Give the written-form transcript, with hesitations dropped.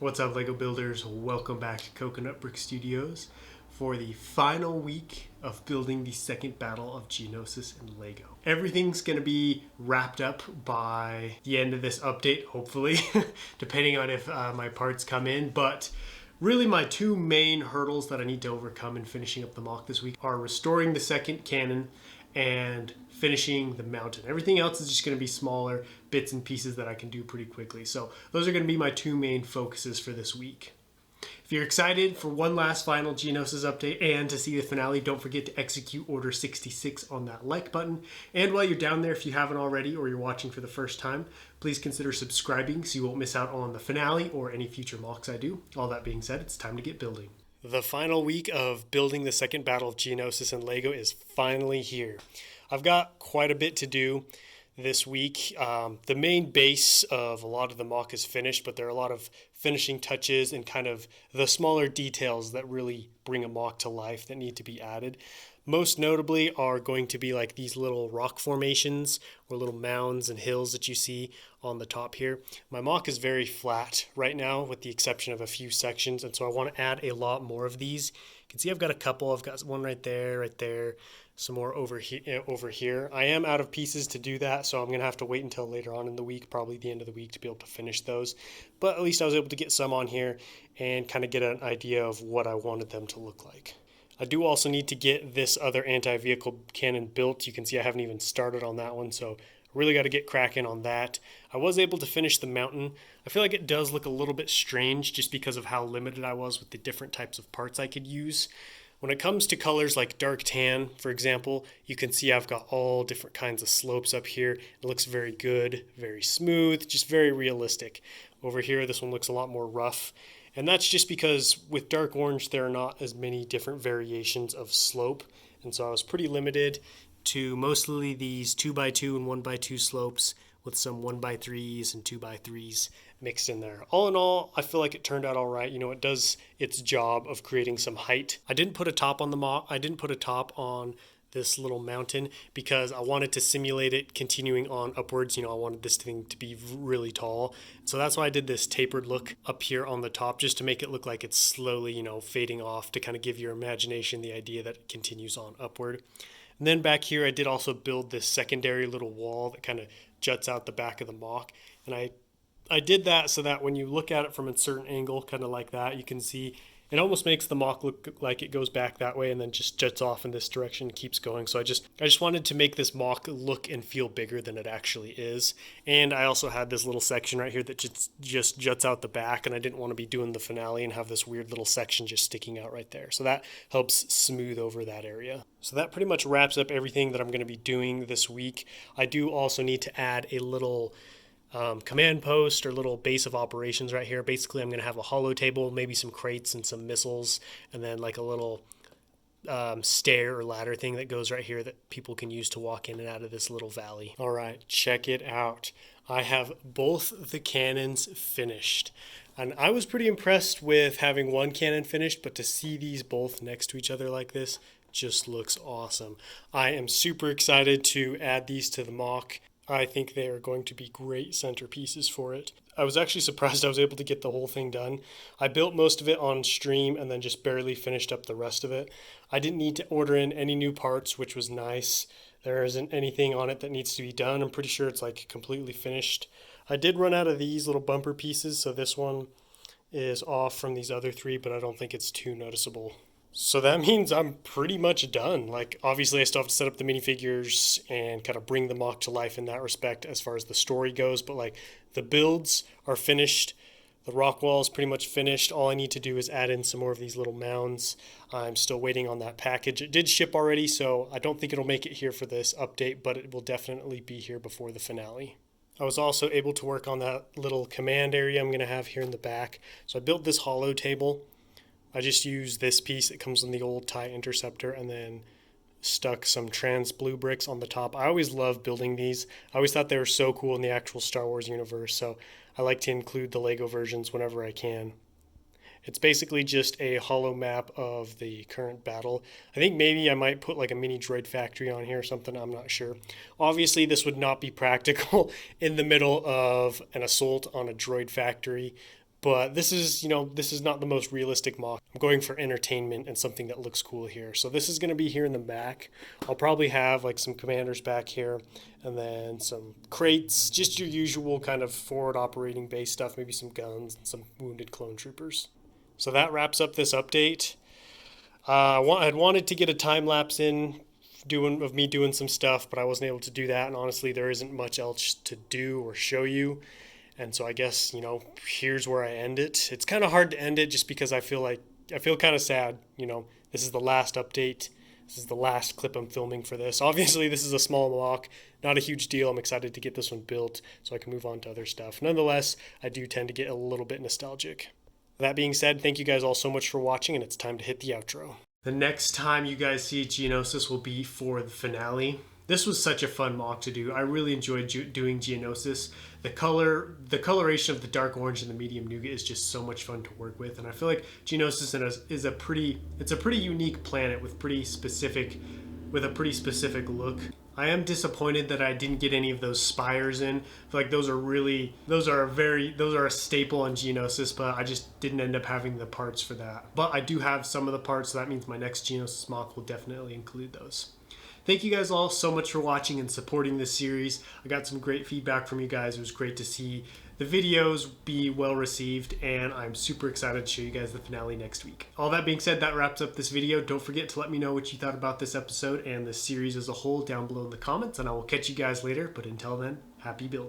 What's up, Lego builders? Welcome back to Coconut Brick Studios for the final week of building the second battle of Geonosis in LEGO. Everything's going to be wrapped up by the end of this update, hopefully, depending on if my parts come in. But really, my two main hurdles that I need to overcome in finishing up the mock this week are restoring the second cannon and finishing the mountain. Everything else is just going to be smaller bits and pieces that I can do pretty quickly. So those are going to be my two main focuses for this week. If you're excited for one last final Geonosis update and to see the finale, don't forget to execute Order 66 on that like button. And while you're down there, if you haven't already or you're watching for the first time, please consider subscribing so you won't miss out on the finale or any future mocks I do. All that being said, it's time to get building. The final week of building the second battle of Geonosis in LEGO is finally here. I've got quite a bit to do this week. The main base of a lot of the mock is finished, but there are a lot of finishing touches and kind of the smaller details that really bring a mock to life that need to be added. Most notably are going to be like these little rock formations or little mounds and hills that you see on the top here. My mock is very flat right now with the exception of a few sections, and so I want to add a lot more of these. You can see I've got a couple. I've got one right there, some more over here. I am out of pieces to do that, so I'm going to have to wait until later on in the week, probably the end of the week, to be able to finish those. But at least I was able to get some on here and kind of get an idea of what I wanted them to look like. I do also need to get this other anti-vehicle cannon built. You can see I haven't even started on that one, so really got to get cracking on that. I was able to finish the mountain. I feel like it does look a little bit strange just because of how limited I was with the different types of parts I could use. When it comes to colors like dark tan, for example, you can see I've got all different kinds of slopes up here. It looks very good, very smooth, just very realistic. Over here, this one looks a lot more rough. And that's just because with dark orange, there are not as many different variations of slope. And so I was pretty limited to mostly these 2x2 and 1x2 slopes with some 1x3s and 2x3s mixed in there. All in all, I feel like it turned out all right. You know, it does its job of creating some height. I didn't put a top on this little mountain because I wanted to simulate it continuing on upwards. You know, I wanted this thing to be really tall. So that's why I did this tapered look up here on the top, just to make it look like it's slowly, you know, fading off, to kind of give your imagination the idea that it continues on upward. And then back here, I did also build this secondary little wall that kind of juts out the back of the mock. And I did that so that when you look at it from a certain angle, kind of like that, you can see it almost makes the mock look like it goes back that way and then just juts off in this direction and keeps going. So I just wanted to make this mock look and feel bigger than it actually is. And I also had this little section right here that just juts out the back, and I didn't want to be doing the finale and have this weird little section just sticking out right there. So that helps smooth over that area. So that pretty much wraps up everything that I'm going to be doing this week. I do also need to add a little command post or little base of operations right here. Basically, I'm going to have a hollow table, maybe some crates and some missiles, and then like a little stair or ladder thing that goes right here that people can use to walk in and out of this little valley. All right, check it out. I have both the cannons finished. And I was pretty impressed with having one cannon finished, but to see these both next to each other like this just looks awesome. I am super excited to add these to the mock. I think they are going to be great centerpieces for it. I was actually surprised I was able to get the whole thing done. I built most of it on stream and then just barely finished up the rest of it. I didn't need to order in any new parts, which was nice. There isn't anything on it that needs to be done. I'm pretty sure it's like completely finished. I did run out of these little bumper pieces, so this one is off from these other three, but I don't think it's too noticeable. So that means I'm pretty much done. Like, obviously I still have to set up the minifigures and kind of bring the mock to life in that respect as far as the story goes, but like the builds are finished. The rock wall is pretty much finished. All I need to do is add in some more of these little mounds. I'm still waiting on that package. It did ship already, so I don't think it'll make it here for this update, but it will definitely be here before the finale. I was also able to work on that little command area I'm going to have here in the back. So I built this hollow table. I just used this piece that comes in the old TIE Interceptor and then stuck some trans blue bricks on the top. I always love building these. I always thought they were so cool in the actual Star Wars universe, so I like to include the LEGO versions whenever I can. It's basically just a hollow map of the current battle. I think maybe I might put like a mini droid factory on here or something, I'm not sure. Obviously this would not be practical in the middle of an assault on a droid factory, But this is, this is not the most realistic mock. I'm going for entertainment and something that looks cool here. So this is going to be here in the back. I'll probably have like some commanders back here and then some crates, just your usual kind of forward operating base stuff, maybe some guns and some wounded clone troopers. So that wraps up this update. I had wanted to get a time lapse in of me doing some stuff, but I wasn't able to do that. And honestly, there isn't much else to do or show you. And so I guess, here's where I end it. It's kind of hard to end it just because I feel kind of sad. This is the last update. This is the last clip I'm filming for this. Obviously, this is a small mock, not a huge deal. I'm excited to get this one built so I can move on to other stuff. Nonetheless, I do tend to get a little bit nostalgic. That being said, thank you guys all so much for watching, and it's time to hit the outro. The next time you guys see Geonosis will be for the finale. This was such a fun mock to do. I really enjoyed doing Geonosis. The coloration of the dark orange and the medium nougat is just so much fun to work with, and I feel like Geonosis is a pretty unique planet with a pretty specific look. I am disappointed that I didn't get any of those spires in. I feel like those are a staple on Geonosis, but I just didn't end up having the parts for that. But I do have some of the parts, so that means my next Geonosis mock will definitely include those. Thank you guys all so much for watching and supporting this series. I got some great feedback from you guys. It was great to see the videos be well received, and I'm super excited to show you guys the finale next week. All that being said, that wraps up this video. Don't forget to let me know what you thought about this episode and the series as a whole down below in the comments, and I will catch you guys later. But until then, happy building.